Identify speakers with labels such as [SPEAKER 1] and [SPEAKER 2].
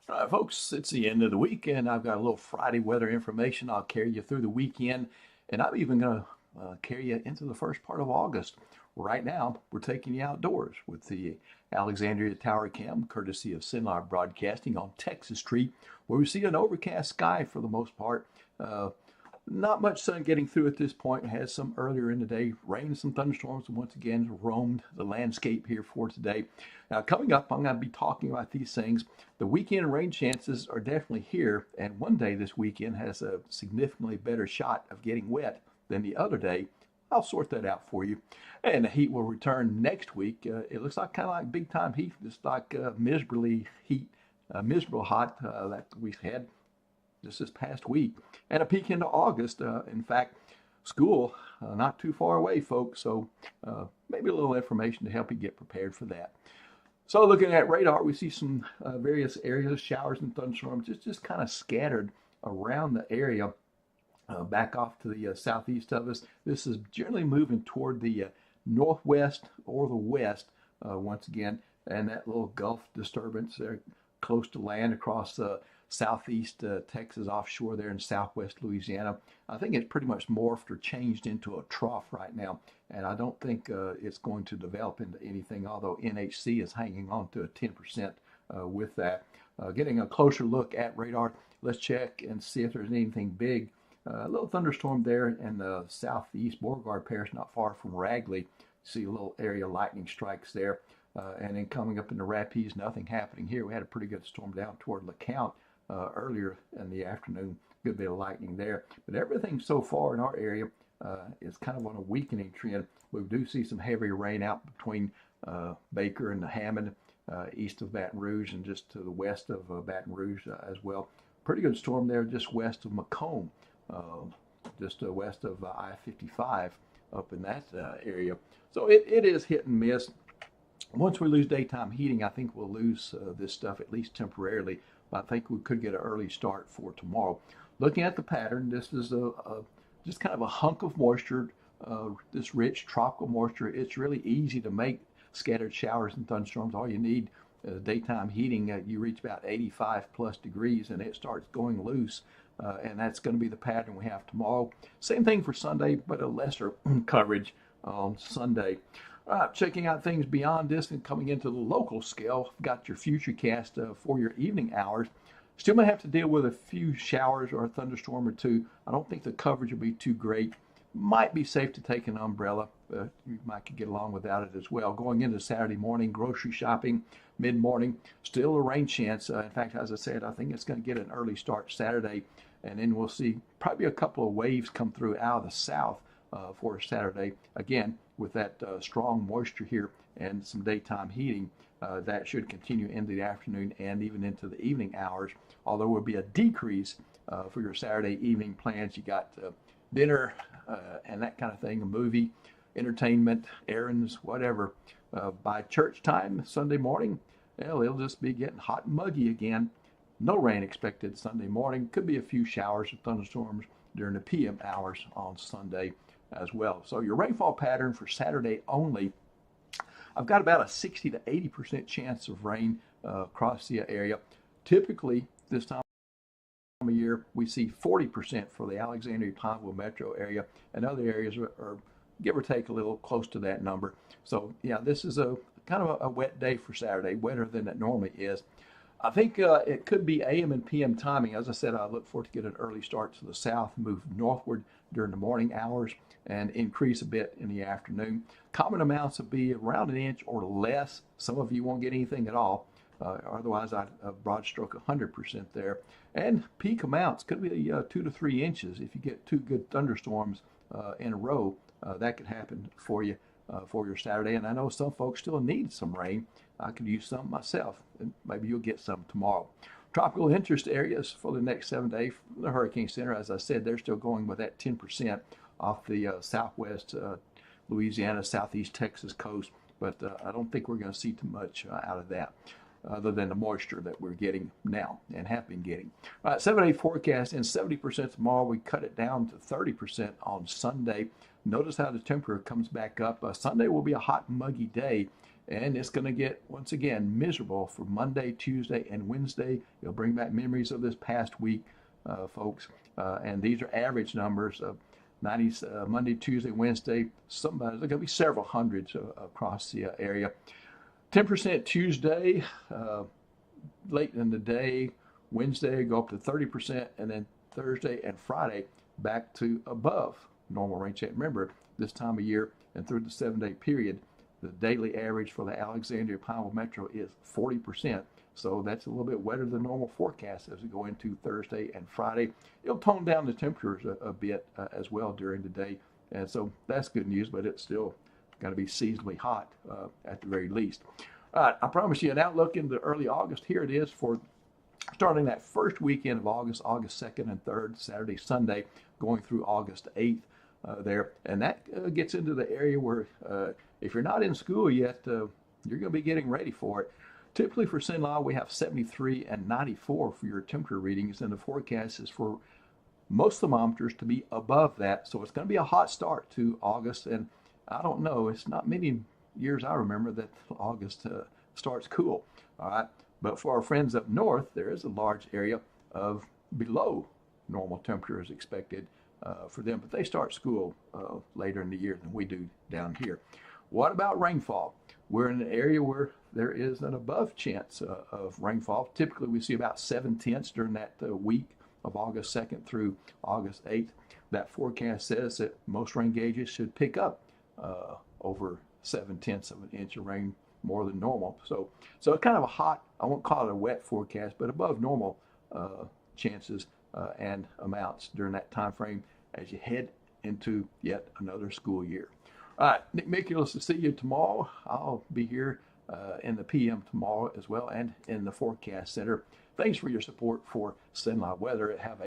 [SPEAKER 1] All right, folks, it's the end of the week, and I've got a little Friday weather information. I'll carry you through the weekend, and I'm even going to carry you into the first part of August. Right now, we're taking you outdoors with the Alexandria Tower Cam, courtesy of Sinlar Broadcasting on Texas Street, where we see an overcast sky for the most part. Uh, Not much sun getting through at this point. We had some earlier in the day, rain and some thunderstorms once again roamed the landscape here for today. Now, coming up, I'm going to be talking about these things. The weekend rain chances are definitely here, and one day this weekend has a significantly better shot of getting wet than the other day. I'll sort that out for you. And the heat will return next week. It looks like kind of like big time heat, just like miserable hot that we had just this past week, and a peek into August. In fact, school not too far away, folks. So maybe a little information to help you get prepared for that. So looking at radar, we see some various areas, showers and thunderstorms, just kind of scattered around the area. Back off to the southeast of us. This is generally moving toward the northwest or the west once again, and that little Gulf disturbance there close to land across southeast Texas offshore there in southwest Louisiana. I think it's pretty much morphed or changed into a trough right now, and I don't think it's going to develop into anything, although NHC is hanging on to a 10% with that. Getting a closer look at radar, let's check and see if there's anything big. A little thunderstorm there in the southeast Beauregard Parish, not far from Ragley. See a little area lightning strikes there. And then coming up in the Rapides, nothing happening here. We had a pretty good storm down toward LeCount earlier in the afternoon. Good bit of lightning there. But everything so far in our area is kind of on a weakening trend. We do see some heavy rain out between Baker and the Hammond, east of Baton Rouge, and just to the west of Baton Rouge as well. Pretty good storm there just west of Macomb, just west of I-55 up in that area. So it is hit and miss. Once we lose daytime heating, I think we'll lose this stuff at least temporarily. But I think we could get an early start for tomorrow. Looking at the pattern, this is just kind of a hunk of moisture, this rich tropical moisture. It's really easy to make scattered showers and thunderstorms. All you need daytime heating, you reach about 85 plus degrees and it starts going loose. And that's going to be the pattern we have tomorrow. Same thing for Sunday, but a lesser coverage on Sunday. All right, checking out things beyond this and coming into the local scale, got your futurecast for your evening hours. Still may have to deal with a few showers or a thunderstorm or two. I don't think the coverage will be too great. Might be safe to take an umbrella. You might could get along without it as well. Going into Saturday morning, grocery shopping, mid-morning, still a rain chance. In fact, as I said, I think it's going to get an early start Saturday, and then we'll see probably a couple of waves come through out of the south for Saturday. Again, with that strong moisture here and some daytime heating, that should continue into the afternoon and even into the evening hours. Although there will be a decrease for your Saturday evening plans. You got dinner and that kind of thing, a movie, entertainment, errands, whatever. By church time Sunday morning, well, it'll just be getting hot and muggy again. No rain expected Sunday morning. Could be a few showers or thunderstorms during the PM hours on Sunday as well. So your rainfall pattern for Saturday only, I've got about a 60 to 80% chance of rain across the area. Typically, this time of year, we see 40% for the Alexandria-Pineville metro area, and other areas are give or take a little close to that number. So yeah, this is a kind of a wet day for Saturday, wetter than it normally is. I think it could be AM and PM timing. As I said, I look forward to get an early start to the south, move northward during the morning hours, and increase a bit in the afternoon. Common amounts will be around an inch or less. Some of you won't get anything at all. Otherwise, I'd broad stroke 100% there. And peak amounts could be 2 to 3 inches. If you get two good thunderstorms in a row, that could happen for you for your Saturday. And I know some folks still need some rain. I could use some myself, and maybe you'll get some tomorrow. Tropical interest areas for the next 7 days. The Hurricane Center, as I said, they're still going with that 10% off the southwest Louisiana, southeast Texas coast, but I don't think we're going to see too much out of that other than the moisture that we're getting now and have been getting. All right, 7-day forecast, and 70% tomorrow. We cut it down to 30% on Sunday. Notice how the temperature comes back up. Sunday will be a hot, muggy day, And it's going to get, once again, miserable for Monday, Tuesday, and Wednesday. It'll bring back memories of this past week, folks. And these are average numbers of 90s Monday, Tuesday, Wednesday. There's going to be several hundreds across the area. 10% Tuesday, late in the day. Wednesday, go up to 30%. And then Thursday and Friday, back to above normal rain change. Remember, this time of year and through the 7-day period, the daily average for the Alexandria Pineville Metro is 40%. So that's a little bit wetter than normal forecast as we go into Thursday and Friday. It'll tone down the temperatures a bit as well during the day. And so that's good news, but it's still going to be seasonally hot at the very least. All right, I promise you an outlook into early August. Here it is for starting that first weekend of August, August 2nd and 3rd, Saturday, Sunday, going through August 8th. There, and that gets into the area where if you're not in school yet, you're going to be getting ready for it. Typically for Cenla, we have 73 and 94 for your temperature readings, and the forecast is for most thermometers to be above that. So it's going to be a hot start to August, and I don't know, it's not many years I remember that August starts cool. All right, but for our friends up north, there is a large area of below normal temperatures expected for them, but they start school later in the year than we do down here. What about rainfall? We're in an area where there is an above chance of rainfall. Typically, we see about 7/10 during that week of August 2nd through August 8th. That forecast says that most rain gauges should pick up over 7/10 of an inch of rain more than normal. So kind of a hot, I won't call it a wet forecast, but above normal chances and amounts during that time frame as you head into yet another school year. All right, Nick Miculus to see you tomorrow. I'll be here in the PM tomorrow as well and in the Forecast Center. Thanks for your support for Cenla Weather. Have a